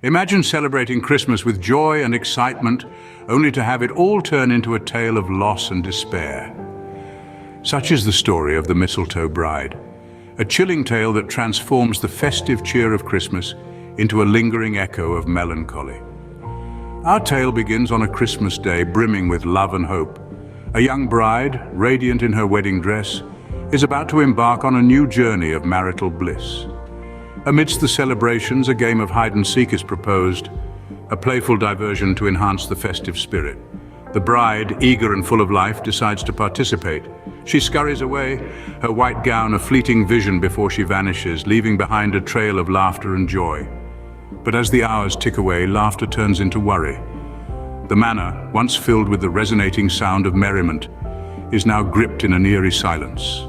Imagine celebrating Christmas with joy and excitement, only to have it all turn into a tale of loss and despair. Such is the story of the Mistletoe Bride, a chilling tale that transforms the festive cheer of Christmas into a lingering echo of melancholy. Our tale begins on a Christmas day brimming with love and hope. A young bride, radiant in her wedding dress, is about to embark on a new journey of marital bliss. Amidst the celebrations, a game of hide-and-seek is proposed, a playful diversion to enhance the festive spirit. The bride, eager and full of life, decides to participate. She scurries away, her white gown a fleeting vision before she vanishes, leaving behind a trail of laughter and joy. But as the hours tick away, laughter turns into worry. The manor, once filled with the resonating sound of merriment, is now gripped in an eerie silence.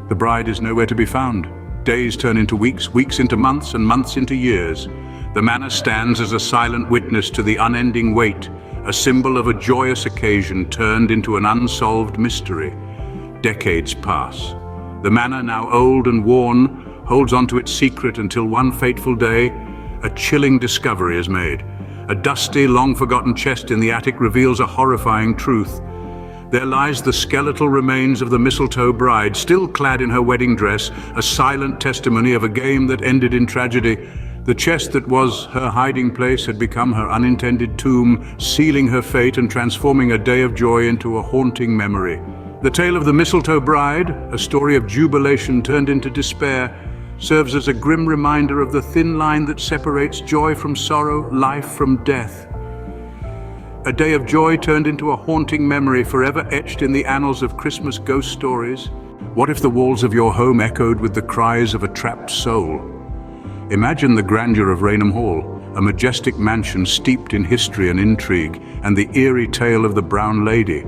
The bride is nowhere to be found. Days turn into weeks, weeks into months, and months into years. The manor stands as a silent witness to the unending wait, a symbol of a joyous occasion turned into an unsolved mystery. Decades pass. The manor, now old and worn, holds on to its secret until one fateful day, a chilling discovery is made. A dusty, long-forgotten chest in the attic reveals a horrifying truth. There lies the skeletal remains of the Mistletoe Bride, still clad in her wedding dress, a silent testimony of a game that ended in tragedy. The chest that was her hiding place had become her unintended tomb, sealing her fate and transforming a day of joy into a haunting memory. The tale of the Mistletoe Bride, a story of jubilation turned into despair, serves as a grim reminder of the thin line that separates joy from sorrow, life from death. A day of joy turned into a haunting memory forever etched in the annals of Christmas ghost stories. What if the walls of your home echoed with the cries of a trapped soul? Imagine the grandeur of Raynham Hall, a majestic mansion steeped in history and intrigue, and the eerie tale of the Brown Lady.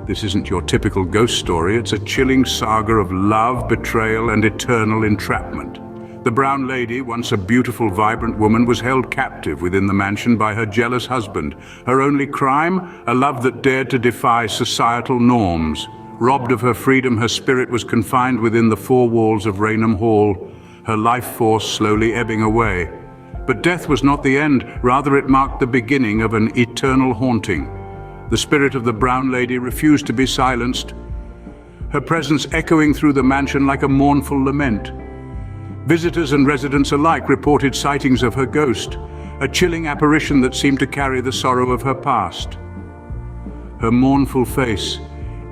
This isn't your typical ghost story, it's a chilling saga of love, betrayal, and eternal entrapment. The Brown Lady, once a beautiful, vibrant woman, was held captive within the mansion by her jealous husband. Her only crime? A love that dared to defy societal norms. Robbed of her freedom, her spirit was confined within the four walls of Raynham Hall, her life force slowly ebbing away. But death was not the end, rather it marked the beginning of an eternal haunting. The spirit of the Brown Lady refused to be silenced, her presence echoing through the mansion like a mournful lament. Visitors and residents alike reported sightings of her ghost, a chilling apparition that seemed to carry the sorrow of her past. Her mournful face,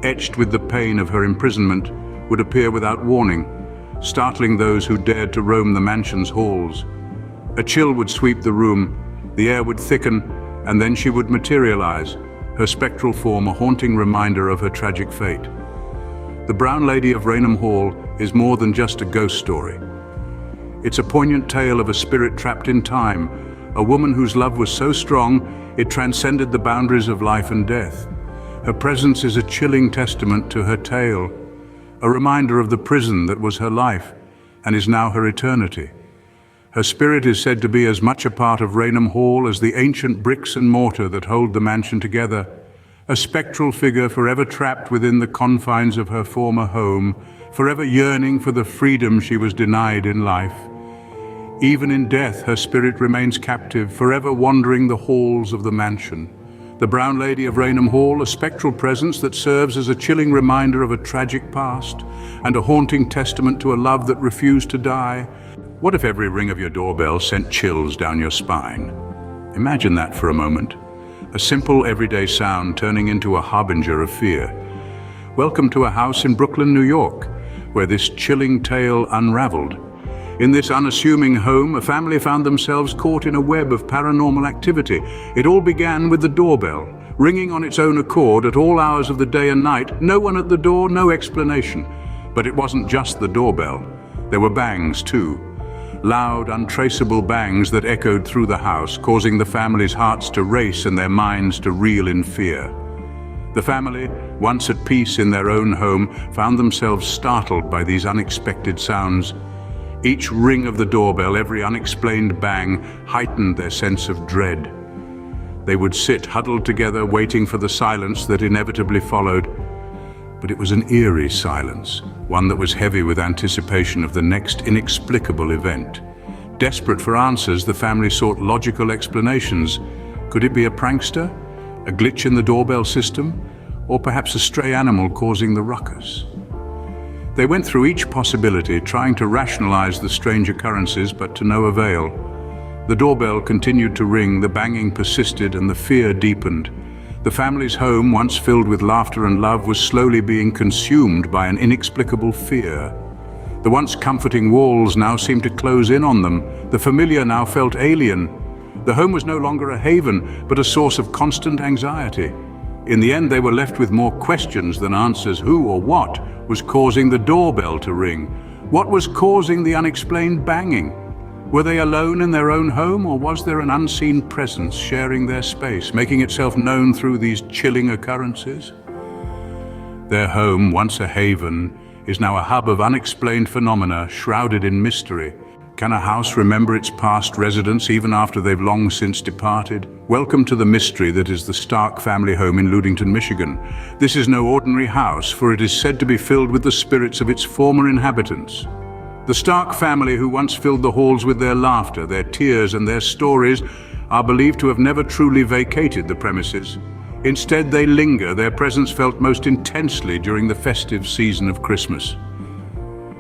etched with the pain of her imprisonment, would appear without warning, startling those who dared to roam the mansion's halls. A chill would sweep the room, the air would thicken, and then she would materialize, her spectral form a haunting reminder of her tragic fate. The Brown Lady of Raynham Hall is more than just a ghost story. It's a poignant tale of a spirit trapped in time, a woman whose love was so strong it transcended the boundaries of life and death. Her presence is a chilling testament to her tale, a reminder of the prison that was her life and is now her eternity. Her spirit is said to be as much a part of Raynham Hall as the ancient bricks and mortar that hold the mansion together, a spectral figure forever trapped within the confines of her former home, forever yearning for the freedom she was denied in life. Even in death, her spirit remains captive, forever wandering the halls of the mansion. The Brown Lady of Raynham Hall, a spectral presence that serves as a chilling reminder of a tragic past and a haunting testament to a love that refused to die. What if every ring of your doorbell sent chills down your spine? Imagine that for a moment. A simple, everyday sound turning into a harbinger of fear. Welcome to a house in Brooklyn, New York, where this chilling tale unraveled. In this unassuming home, a family found themselves caught in a web of paranormal activity. It all began with the doorbell, ringing on its own accord at all hours of the day and night. No one at the door, no explanation. But it wasn't just the doorbell. There were bangs too. Loud, untraceable bangs that echoed through the house, causing the family's hearts to race and their minds to reel in fear. The family, once at peace in their own home, found themselves startled by these unexpected sounds. Each ring of the doorbell, every unexplained bang, heightened their sense of dread. They would sit huddled together, waiting for the silence that inevitably followed. But it was an eerie silence, one that was heavy with anticipation of the next inexplicable event. Desperate for answers, the family sought logical explanations. Could it be a prankster, a glitch in the doorbell system, or perhaps a stray animal causing the ruckus? They went through each possibility, trying to rationalize the strange occurrences, but to no avail. The doorbell continued to ring, the banging persisted, and the fear deepened. The family's home, once filled with laughter and love, was slowly being consumed by an inexplicable fear. The once comforting walls now seemed to close in on them. The familiar now felt alien. The home was no longer a haven, but a source of constant anxiety. In the end, they were left with more questions than answers. Who or what was causing the doorbell to ring? What was causing the unexplained banging? Were they alone in their own home, or was there an unseen presence sharing their space, making itself known through these chilling occurrences? Their home, once a haven, is now a hub of unexplained phenomena shrouded in mystery. Can a house remember its past residents even after they've long since departed? Welcome to the mystery that is the Stark family home in Ludington, Michigan. This is no ordinary house, for it is said to be filled with the spirits of its former inhabitants. The Stark family, who once filled the halls with their laughter, their tears, and their stories, are believed to have never truly vacated the premises. Instead, they linger, their presence felt most intensely during the festive season of Christmas.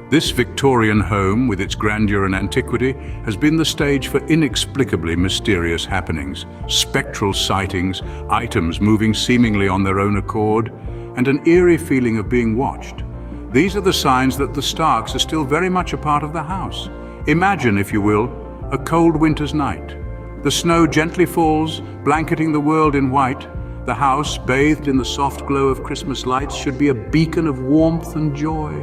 This Victorian home, with its grandeur and antiquity, has been the stage for inexplicably mysterious happenings, spectral sightings, items moving seemingly on their own accord, and an eerie feeling of being watched. These are the signs that the Starks are still very much a part of the house. Imagine, if you will, a cold winter's night. The snow gently falls, blanketing the world in white. The house, bathed in the soft glow of Christmas lights, should be a beacon of warmth and joy.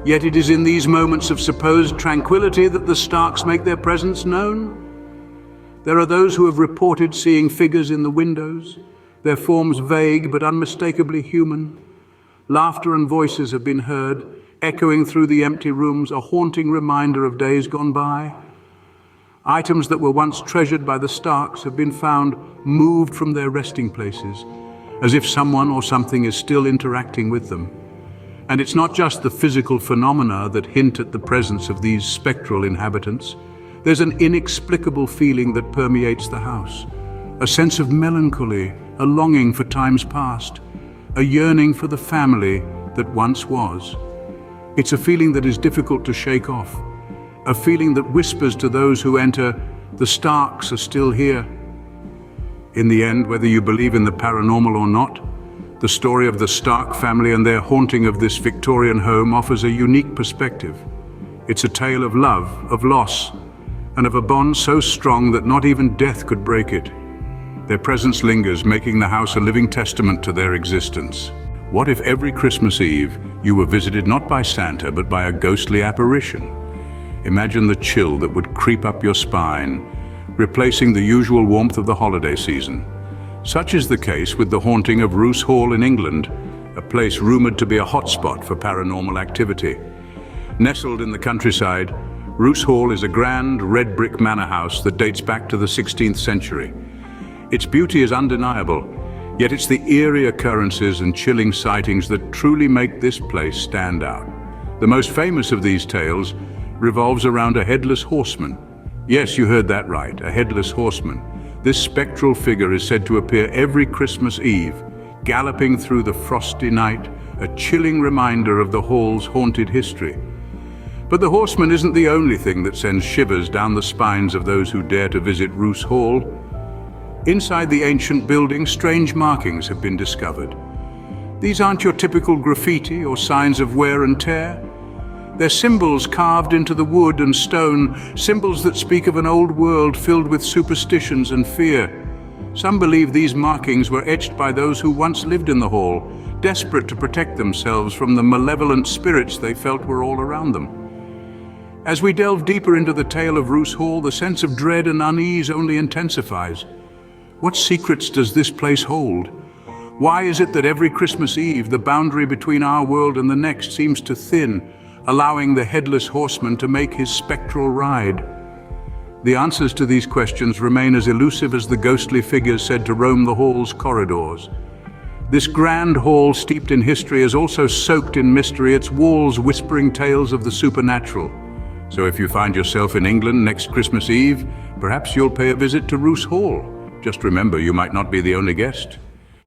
Yet it is in these moments of supposed tranquility that the Starks make their presence known. There are those who have reported seeing figures in the windows, their forms vague but unmistakably human. Laughter and voices have been heard, echoing through the empty rooms, a haunting reminder of days gone by. Items that were once treasured by the Starks have been found moved from their resting places, as if someone or something is still interacting with them. And it's not just the physical phenomena that hint at the presence of these spectral inhabitants. There's an inexplicable feeling that permeates the house, a sense of melancholy, a longing for times past, a yearning for the family that once was. It's a feeling that is difficult to shake off, a feeling that whispers to those who enter, the Starks are still here. In the end, whether you believe in the paranormal or not, the story of the Stark family and their haunting of this Victorian home offers a unique perspective. It's a tale of love, of loss, and of a bond so strong that not even death could break it. Their presence lingers, making the house a living testament to their existence. What if every Christmas Eve you were visited not by Santa, but by a ghostly apparition? Imagine the chill that would creep up your spine, replacing the usual warmth of the holiday season. Such is the case with the haunting of Roose Hall in England, a place rumored to be a hotspot for paranormal activity. Nestled in the countryside, Roose Hall is a grand red brick manor house that dates back to the 16th century. Its beauty is undeniable, yet it's the eerie occurrences and chilling sightings that truly make this place stand out. The most famous of these tales revolves around a headless horseman. Yes, you heard that right, a headless horseman. This spectral figure is said to appear every Christmas Eve, galloping through the frosty night, a chilling reminder of the hall's haunted history. But the horseman isn't the only thing that sends shivers down the spines of those who dare to visit Roose Hall. Inside the ancient building, strange markings have been discovered. These aren't your typical graffiti or signs of wear and tear. They're symbols carved into the wood and stone, symbols that speak of an old world filled with superstitions and fear. Some believe these markings were etched by those who once lived in the hall, desperate to protect themselves from the malevolent spirits they felt were all around them. As we delve deeper into the tale of Roose Hall, the sense of dread and unease only intensifies. What secrets does this place hold? Why is it that every Christmas Eve, the boundary between our world and the next seems to thin, allowing the headless horseman to make his spectral ride? The answers to these questions remain as elusive as the ghostly figures said to roam the hall's corridors. This grand hall steeped in history is also soaked in mystery, its walls whispering tales of the supernatural. So if you find yourself in England next Christmas Eve, perhaps you'll pay a visit to Roose Hall. Just remember, you might not be the only guest.